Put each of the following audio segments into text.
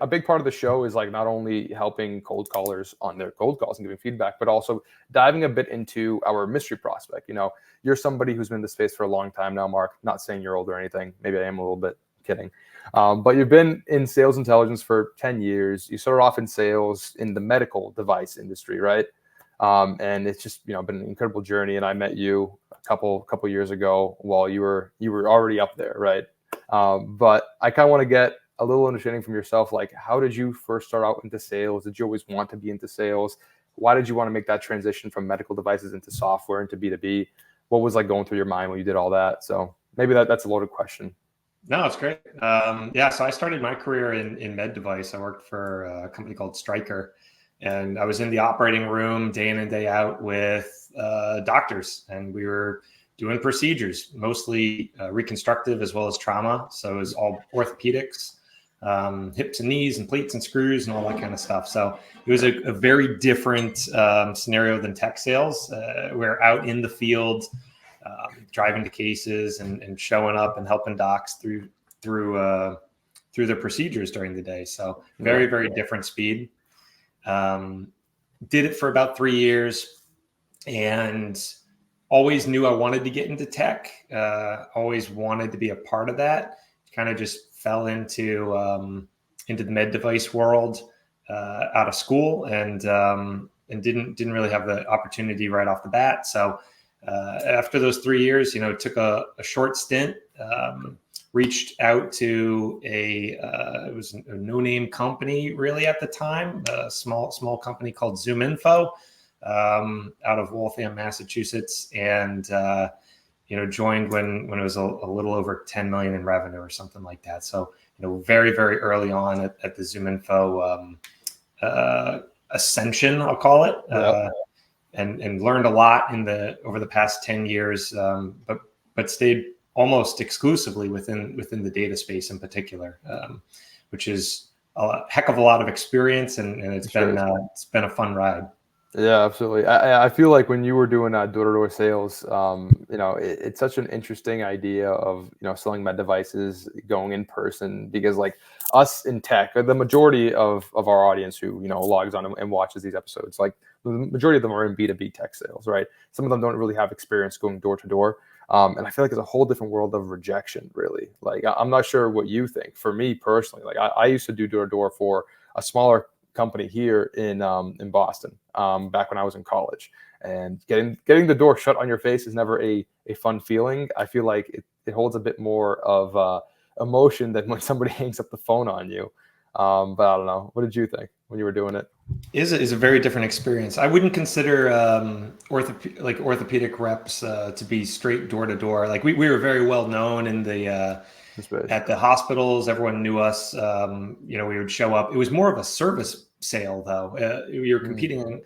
a big part of the show is like not only helping cold callers on their cold calls and giving feedback, but also diving a bit into our mystery prospect. You know, you're somebody who's been in the space for a long time now, Mark. Not saying you're old or anything. Maybe I am a little bit, kidding. But you've been in sales intelligence for 10 years. You started off in sales in the medical device industry, right? And it's just, you know, been an incredible journey. And I met you a couple years ago while you were already up there, right? But I kind of want to get a little understanding from yourself, like how did you first start out into sales? Did you always want to be into sales? Why did you want to make that transition from medical devices into software into B2B? What was like going through your mind when you did all that? So maybe that's a loaded question. No, it's great. Yeah, so I started my career in med device. I worked for a company called Stryker, and I was in the operating room day in and day out with doctors, and we were doing procedures, mostly reconstructive as well as trauma. So it was all orthopedics, hips and knees and plates and screws and all that kind of stuff. So it was a very different scenario than tech sales. We're out in the field, driving to cases and showing up and helping docs through the procedures during the day. So very, very different speed. Did it for about 3 years and always knew I wanted to get into tech. Always wanted to be a part of that. Kind of just fell into the med device world out of school and didn't really have the opportunity right off the bat. So after those 3 years, you know, took a short stint. Reached out to it was a no-name company really at the time, a small company called ZoomInfo out of Waltham, Massachusetts, and joined when it was a little over 10 million in revenue or something like that. So very, very early on at the ZoomInfo ascension, I'll call it, and learned a lot over the past 10 years, but stayed almost exclusively within the data space in particular, which is a heck of a lot of experience, and it's been a fun ride. Yeah, absolutely. I feel like when you were doing door-to-door sales, it's such an interesting idea of, selling med devices, going in person, because like us in tech, the majority of our audience who, logs on and watches these episodes, like the majority of them are in B2B tech sales, right? Some of them don't really have experience going door to door. And I feel like it's a whole different world of rejection, really. Like, I'm not sure what you think. For me personally, like I used to do door to door for a smaller company here in Boston back when I was in college, and getting the door shut on your face is never a fun feeling. I feel like it holds a bit more of emotion than when somebody hangs up the phone on you. But I don't know. What did you think when you were doing it? Is a very different experience. I wouldn't consider orthopedic reps to be straight door to door. Like we were very well known in the at the hospitals. Everyone knew us. We would show up. It was more of a service sale, though. We were competing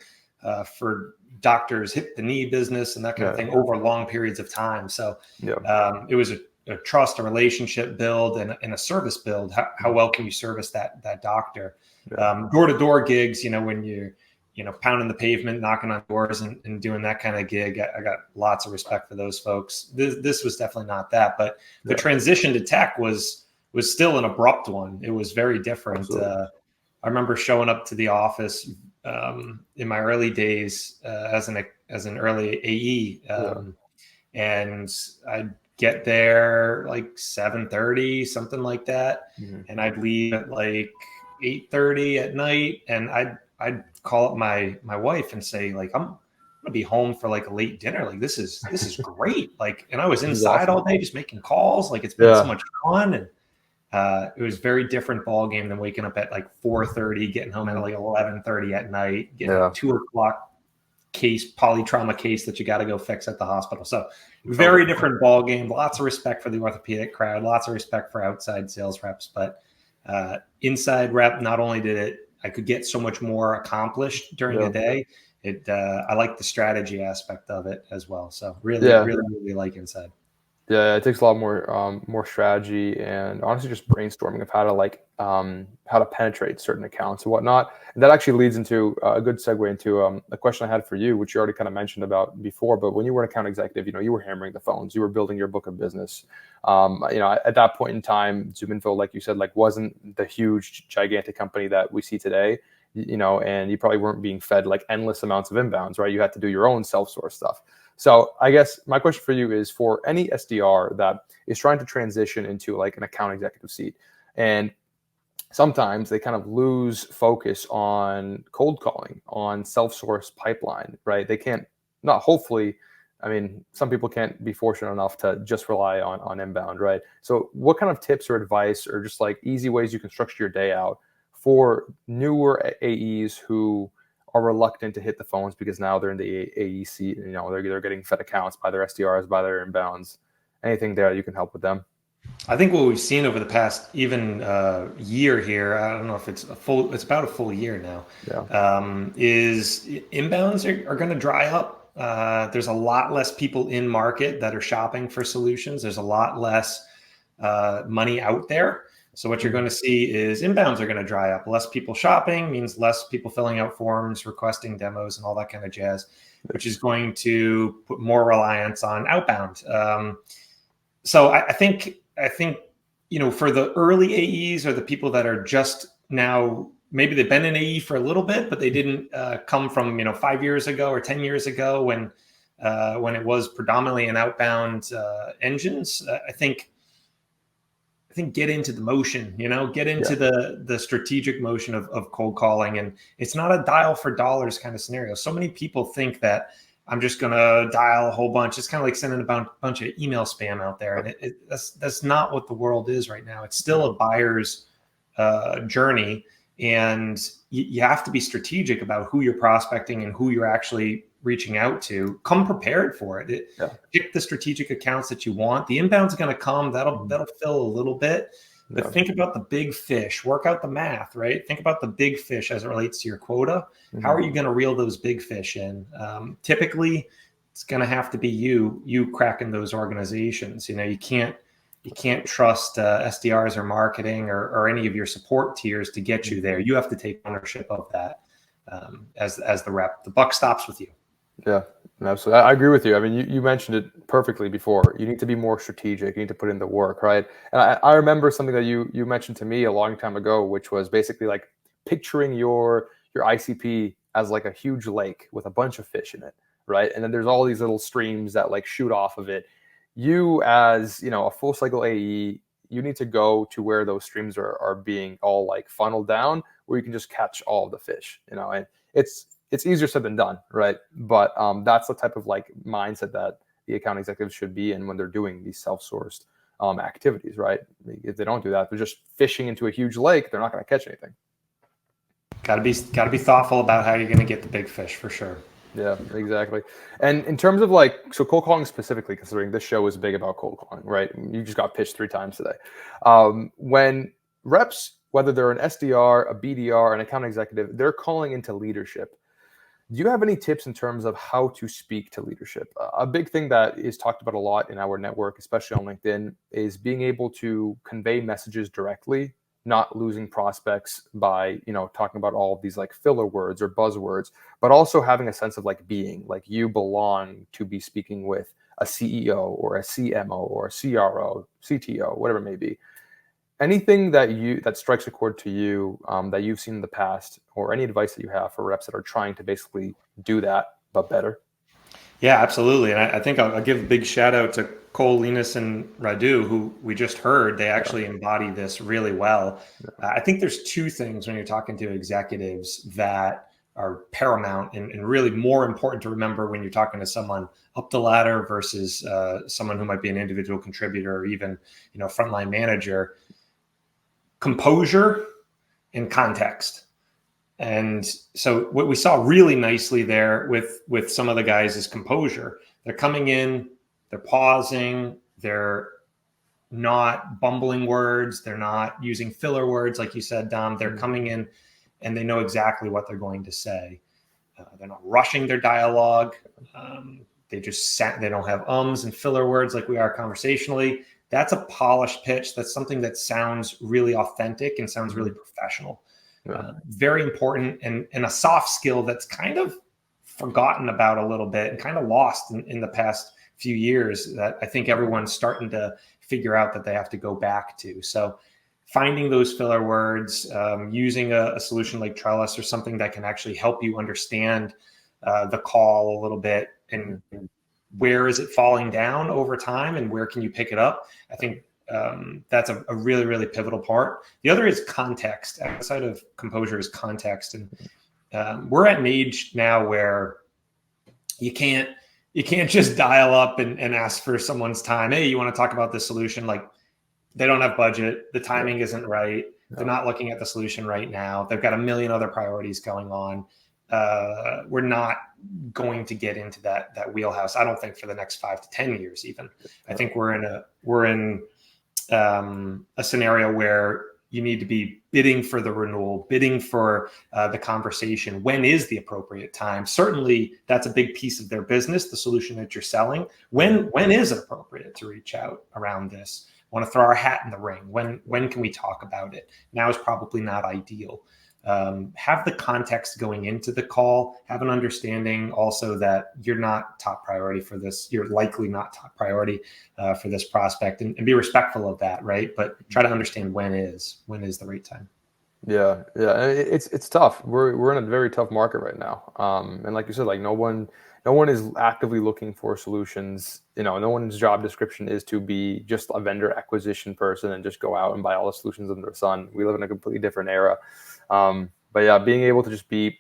for doctors' hip to knee business and that kind of thing over long periods of time. So it was a trust, a relationship build, and a service build. How well can you service that doctor? Door-to-door gigs, when you're, pounding the pavement, knocking on doors and doing that kind of gig, I got lots of respect for those folks. This was definitely not that, but the transition to tech was still an abrupt one. It was very different. I remember showing up to the office in my early days as an early AE, and I'd get there like 7:30, something like that, and I'd leave at like 8:30 at night, and I'd call up my wife and say, like, I'm gonna be home for like a late dinner. Like this is great. Like, and I was inside all day just making calls. Like it's been so much fun, and it was very different ball game than waking up at like 4:30, getting home at like 11:30 at night, getting a 2:00 polytrauma case that you got to go fix at the hospital. So very different ball game. Lots of respect for the orthopedic crowd. Lots of respect for outside sales reps, but inside rep, not only I could get so much more accomplished during the day. I like the strategy aspect of it as well. So really like inside. Yeah, it takes a lot more strategy and honestly just brainstorming of how to like how to penetrate certain accounts and whatnot. And that actually leads into a good segue into a question I had for you, which you already kind of mentioned about before. But when you were an account executive, you were hammering the phones, you were building your book of business. At that point in time, ZoomInfo, like you said, like wasn't the huge, gigantic company that we see today. And you probably weren't being fed like endless amounts of inbounds, right? You had to do your own self-source stuff. So I guess my question for you is, for any SDR that is trying to transition into like an account executive seat, and sometimes they kind of lose focus on cold calling, on self-source pipeline, right? They can't, not hopefully, I mean, some people can't be fortunate enough to just rely on inbound, right? So what kind of tips or advice or just like easy ways you can structure your day out for newer AEs who are reluctant to hit the phones because now they're in the AE seat, and they're getting fed accounts by their SDRs, by their inbounds? Anything there you can help with them? I think what we've seen over the past even year here, I don't know if it's about a full year now, is inbounds are going to dry up. There's a lot less people in market that are shopping for solutions. There's a lot less money out there. So what you're going to see is inbounds are going to dry up. Less people shopping means less people filling out forms, requesting demos, and all that kind of jazz, which is going to put more reliance on outbound. So I think, for the early AEs or the people that are just now, maybe they've been an AE for a little bit, but they didn't come from, 5 years ago or 10 years ago when it was predominantly an outbound engines. I think get into the motion, get into the strategic motion of cold calling. And it's not a dial for dollars kind of scenario. So many people think that I'm just going to dial a whole bunch. It's kind of like sending a bunch of email spam out there. And that's not what the world is right now. It's still a buyer's journey. And you have to be strategic about who you're prospecting and who you're actually reaching out to. Come prepared for it. Pick the strategic accounts that you want. The inbound's going to come. That'll fill a little bit. But think about the big fish. Work out the math, right? Think about the big fish as it relates to your quota. How are you going to reel those big fish in? Typically, it's going to have to be you cracking those organizations. You can't trust SDRs or marketing or any of your support tiers to get you there. You have to take ownership of that as the rep. The buck stops with you. Yeah, absolutely. I agree with you. I mean, you mentioned it perfectly before. You need to be more strategic. You need to put in the work, right? And I remember something that you mentioned to me a long time ago, which was basically like picturing your ICP as like a huge lake with a bunch of fish in it, right? And then there's all these little streams that like shoot off of it. You, as a full cycle AE, you need to go to where those streams are being all like funneled down, where you can just catch all of the fish, and it's easier said than done, right? But that's the type of like mindset that the account executives should be in when they're doing these self-sourced activities, right? If they don't do that, they're just fishing into a huge lake. They're not going to catch anything. Got to be thoughtful about how you're going to get the big fish, for sure. Yeah, exactly. And in terms of so cold calling specifically, considering this show is big about cold calling, right? You just got pitched 3 times today. When reps, whether they're an SDR, a BDR, an account executive, they're calling into leadership. Do you have any tips in terms of how to speak to leadership? A big thing that is talked about a lot in our network, especially on LinkedIn, is being able to convey messages directly, not losing prospects by, talking about all of these like filler words or buzzwords, but also having a sense of like being, like you belong to be speaking with a CEO or a CMO or a CRO, CTO, whatever it may be. Anything that strikes a chord to you that you've seen in the past, or any advice that you have for reps that are trying to basically do that but better? Yeah, absolutely. And I think I'll give a big shout out to Cole, Linus, and Radu, who we just heard. They actually embody this really well. I think there's 2 things when you're talking to executives that are paramount and really more important to remember when you're talking to someone up the ladder versus someone who might be an individual contributor or even frontline manager. Composure and context. And so what we saw really nicely there with some of the guys is composure. They're coming in, they're pausing, they're not bumbling words, they're not using filler words like you said, Dom. They're coming in and they know exactly what they're going to say. They're not rushing their dialogue. They don't have ums and filler words like we are conversationally. that's a polished pitch. That's something that sounds really authentic and sounds really professional. Very important, and a soft skill that's kind of forgotten about a little bit and kind of lost in the past few years, that I think everyone's starting to figure out that they have to go back to. So finding those filler words, using a solution like Trellis or something that can actually help you understand the call a little bit, and where is it falling down over time and where can you pick it up? I think that's a really, really pivotal part. The other is context. Outside of composure is context. And we're at an age now where you can't just dial up and ask for someone's time. Hey, you want to talk about this solution? Like, they don't have budget. The timing isn't right. They're not looking at the solution right now. They've got a million other priorities going on. We're not going to get into that wheelhouse, I don't think, for the next 5 to 10 years even. I think we're in a scenario where you need to be bidding for the renewal, bidding for the conversation. When is the appropriate time? Certainly, that's a big piece of their business, the solution that you're selling. When is it appropriate to reach out around this? Want to throw our hat in the ring? When can we talk about it? Now is probably not ideal. Have the context going into the call, have an understanding also that you're not top priority for this. You're likely not top priority for this prospect, and be respectful of that, right? But try to understand when is the right time. Yeah. It's tough. We're in a very tough market right now. And like you said, like no one is actively looking for solutions. No one's job description is to be just a vendor acquisition person and just go out and buy all the solutions under the sun. We live in a completely different era. But yeah, being able to just be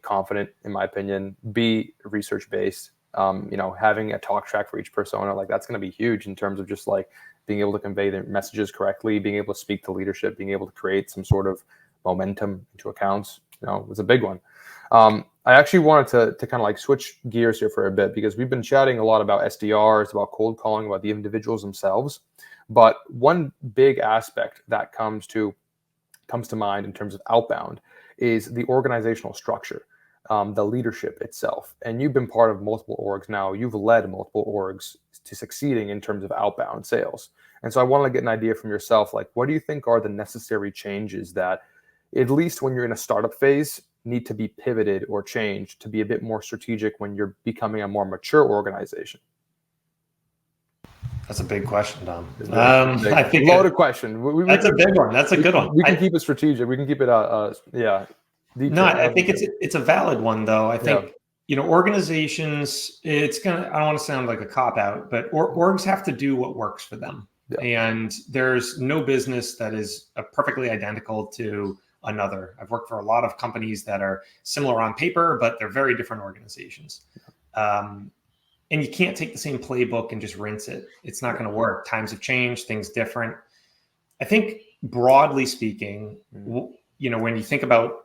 confident, in my opinion, be research based, having a talk track for each persona, like that's going to be huge in terms of just like being able to convey their messages correctly, being able to speak to leadership, being able to create some sort of momentum into accounts, was a big one. I actually wanted to kind of like switch gears here for a bit, because we've been chatting a lot about SDRs, about cold calling, about the individuals themselves. But one big aspect that comes to mind in terms of outbound is the organizational structure, the leadership itself. And you've been part of multiple orgs now. You've led multiple orgs to succeeding in terms of outbound sales. And so I want to get an idea from yourself, like, what do you think are the necessary changes that, at least when you're in a startup phase, need to be pivoted or changed to be a bit more strategic when you're becoming a more mature organization? That's a big question, Dom. I think loaded question. That's a big one. That's a good one. We can keep it strategic. We can keep it detailed. No, I think it's a valid one, though. I think organizations, I don't want to sound like a cop out, but orgs have to do what works for them. Yeah. And there's no business that is perfectly identical to another. I've worked for a lot of companies that are similar on paper, but they're very different organizations. And you can't take the same playbook and just rinse it. It's not going to work. Times have changed, things different. I think broadly speaking, when you think about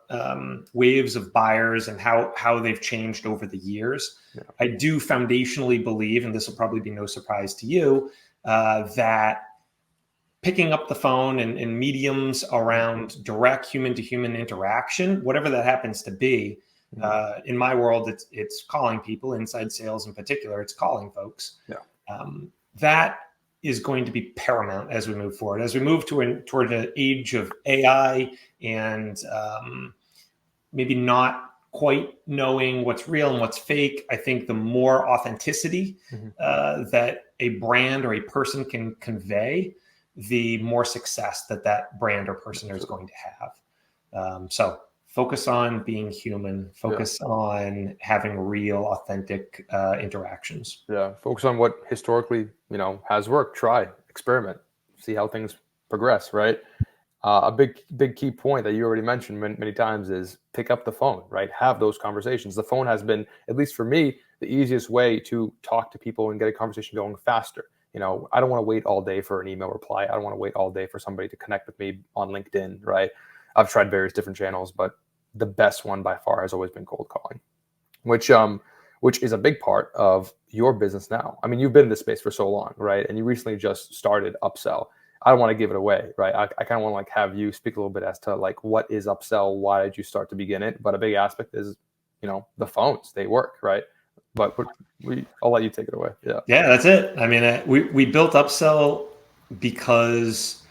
waves of buyers and how they've changed over the years, I do foundationally believe, and this will probably be no surprise to you, that picking up the phone and mediums around direct human-to-human interaction, whatever that happens to be, in my world, it's calling people, inside sales in particular, it's calling folks. That is going to be paramount as we move forward. As we move toward an age of AI and maybe not quite knowing what's real and what's fake, I think the more authenticity that a brand or a person can convey, the more success that brand or person is going to have. So focus on being human, focus on having real, authentic interactions. Yeah, focus on what historically, has worked. Try, experiment, see how things progress, right? A big key point that you already mentioned many times is pick up the phone, right? Have those conversations. The phone has been, at least for me, the easiest way to talk to people and get a conversation going faster. I don't want to wait all day for an email reply. I don't want to wait all day for somebody to connect with me on LinkedIn, right? I've tried various different channels, but the best one by far has always been cold calling, which is a big part of your business now. I mean, you've been in this space for so long, right? And you recently just started Upcell. I don't want to give it away, right? I kind of want to have you speak a little bit as to what is Upcell? Why did you start to begin it? But a big aspect is, the phones, they work, right? But I'll let you take it away. Yeah, that's it. I mean, we built Upcell because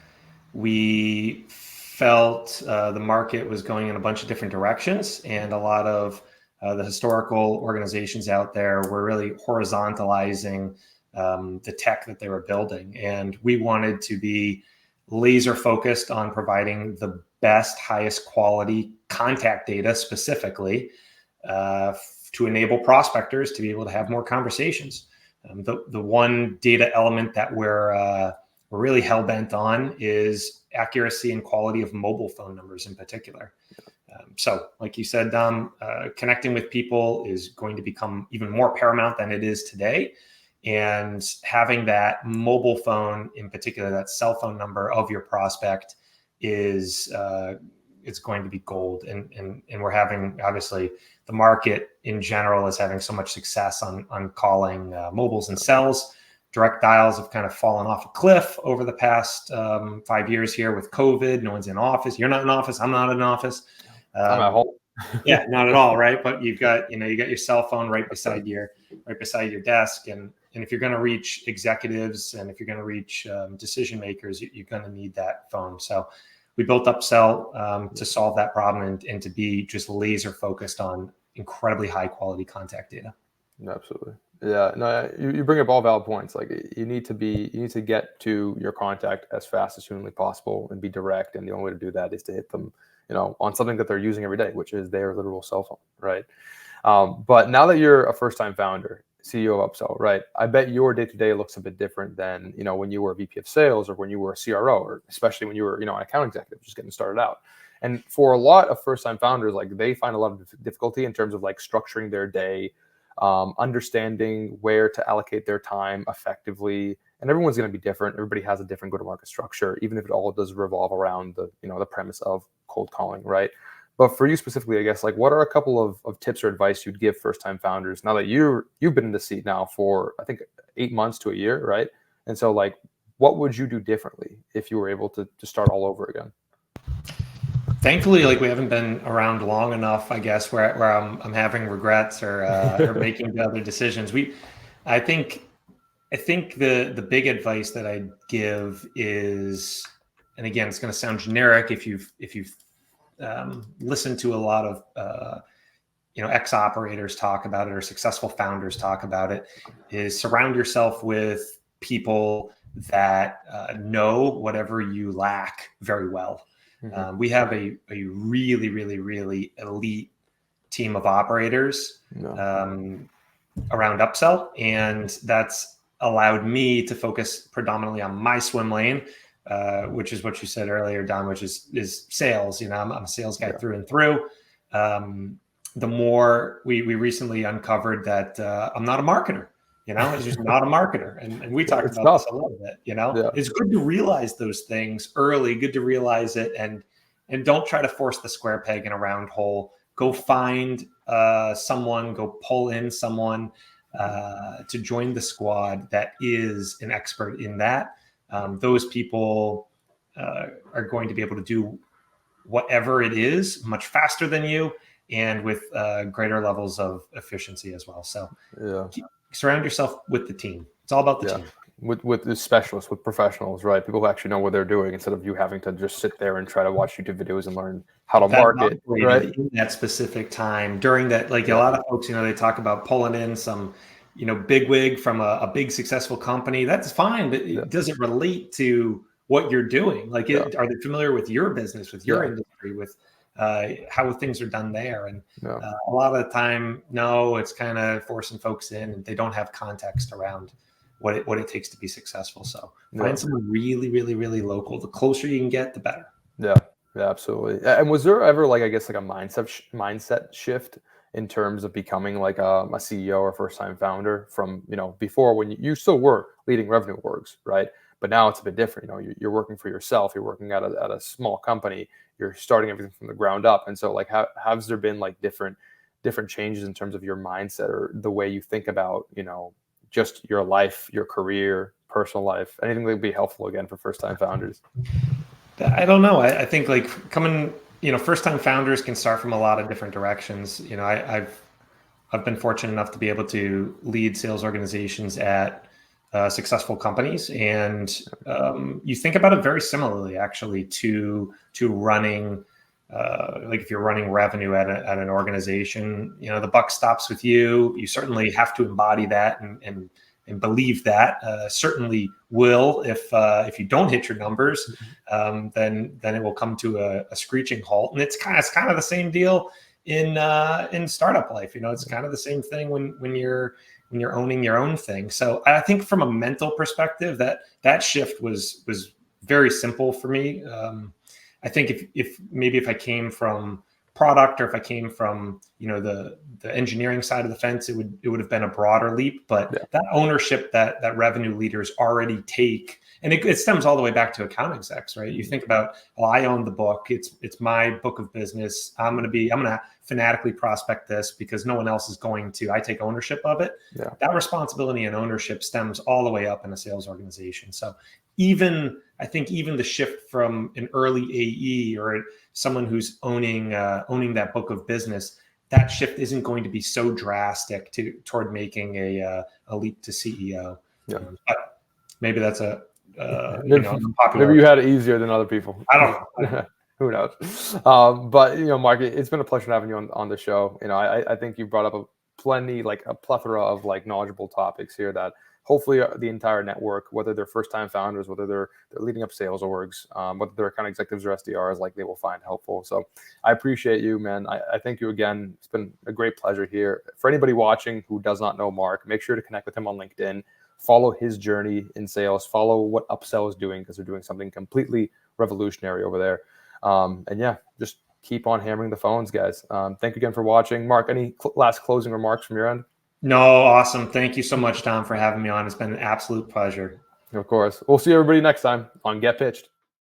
we felt the market was going in a bunch of different directions, and a lot of the historical organizations out there were really horizontalizing the tech that they were building. And we wanted to be laser focused on providing the best, highest quality contact data specifically to enable prospectors to be able to have more conversations. The one data element that we're really hell-bent on is accuracy and quality of mobile phone numbers in particular. So like you said, Dom, connecting with people is going to become even more paramount than it is today. And having that mobile phone, in particular, that cell phone number of your prospect is it's going to be gold. And we're having, obviously, the market in general is having so much success on calling mobiles and cells. Direct dials have kind of fallen off a cliff over the past 5 years here with COVID. No one's in office. You're not in office. I'm not in office. I'm at home. Yeah, not at all, right? But you got your cell phone right beside your desk, and if you're going to reach executives and if you're going to reach decision makers, you're going to need that phone. So we built Upcell to solve that problem and to be just laser focused on incredibly high quality contact data. Absolutely. Yeah, no, you bring up all valid points. Like you need to get to your contact as fast as humanly possible and be direct. And the only way to do that is to hit them, on something that they're using every day, which is their literal cell phone, right? But now that you're a first-time founder, CEO of Upcell, right? I bet your day-to-day looks a bit different than, when you were a VP of sales or when you were a CRO, or especially when you were, an account executive just getting started out. And for a lot of first-time founders, like they find a lot of difficulty in terms of like structuring their day, understanding where to allocate their time effectively. And everyone's going to be different. Everybody has a different go-to-market structure, even if it all does revolve around the premise of cold calling, right? But for you specifically, I guess, like what are a couple of tips or advice you'd give first-time founders now that you've been in the seat now for, I think, 8 months to a year, right? And so like, what would you do differently if you were able to start all over again? Thankfully, like we haven't been around long enough, I guess, where I'm having regrets or making the other decisions. I think the big advice that I'd give is, and again, it's going to sound generic if you've listened to a lot of ex-operators talk about it or successful founders talk about it, is surround yourself with people that know whatever you lack very well. Mm-hmm. We have a really, really, really elite team of operators around Upcell, and that's allowed me to focus predominantly on my swim lane, which is what you said earlier, Don, which is sales. I'm a sales guy through and through. The more we recently uncovered that I'm not a marketer. It's just not a marketer. And we talked about this a little bit, It's good to realize those things early, good to realize it, and don't try to force the square peg in a round hole. Go find someone, go pull in someone to join the squad that is an expert in that. Those people are going to be able to do whatever it is much faster than you and with greater levels of efficiency as well. So surround yourself with the team. It's all about the team. With the specialists, with professionals, right? People who actually know what they're doing instead of you having to just sit there and try to watch YouTube videos and learn how to market, right? In that specific time during that, like a lot of folks, they talk about pulling in some, big wig from a big successful company. That's fine, but does it relate to what you're doing? Like, are they familiar with your business, with your industry, with how things are done there? And a lot of the time, no, it's kind of forcing folks in, and they don't have context around what it takes to be successful. So find someone really, really, really local. The closer you can get, the better. Yeah, absolutely. And was there ever like a mindset shift in terms of becoming like a CEO or first-time founder from, before when you still were leading revenue orgs, right? But now it's a bit different. You're working for yourself. You're working at a small company. You're starting everything from the ground up. And so like, has there been like different changes in terms of your mindset or the way you think about, just your life, your career, personal life, anything that would be helpful again for first-time founders? I don't know. I think like first-time founders can start from a lot of different directions. I've been fortunate enough to be able to lead sales organizations at successful companies, and you think about it very similarly, actually, to running. Like if you're running revenue at an organization, the buck stops with you. You certainly have to embody that and believe that. Certainly will if you don't hit your numbers, then it will come to a screeching halt. And it's kind of the same deal in startup life. It's kind of the same thing when you're owning your own thing. So I think from a mental perspective, that shift was very simple for me. I think if I came from product, or if I came from the engineering side of the fence, it would have been a broader leap. But that ownership that revenue leaders already take, and it stems all the way back to account execs, right? You think about, well, I own the book; it's my book of business. I'm gonna fanatically prospect this because no one else is going to. I take ownership of it. Yeah. That responsibility and ownership stems all the way up in a sales organization. So I think even the shift from an early AE or someone who's owning that book of business, that shift isn't going to be so drastic toward making a leap to CEO. Yeah. But maybe that's maybe you had it easier than other people. I don't know. Who knows? But Mark, it's been a pleasure having you on the show. I think you brought up a plethora of knowledgeable topics here that hopefully the entire network, whether they're first-time founders, whether they're leading up sales orgs, whether they're account executives or SDRs, they will find helpful. So I appreciate you, man. I thank you again. It's been a great pleasure here. For anybody watching who does not know Mark, make sure to connect with him on LinkedIn. Follow his journey in sales. Follow what Upcell is doing, because they're doing something completely revolutionary over there. And yeah, just keep on hammering the phones, guys. Thank you again for watching. Mark, any last closing remarks from your end? No, awesome. Thank you so much, Tom, for having me on. It's been an absolute pleasure. Of course. We'll see everybody next time on Get Pitched.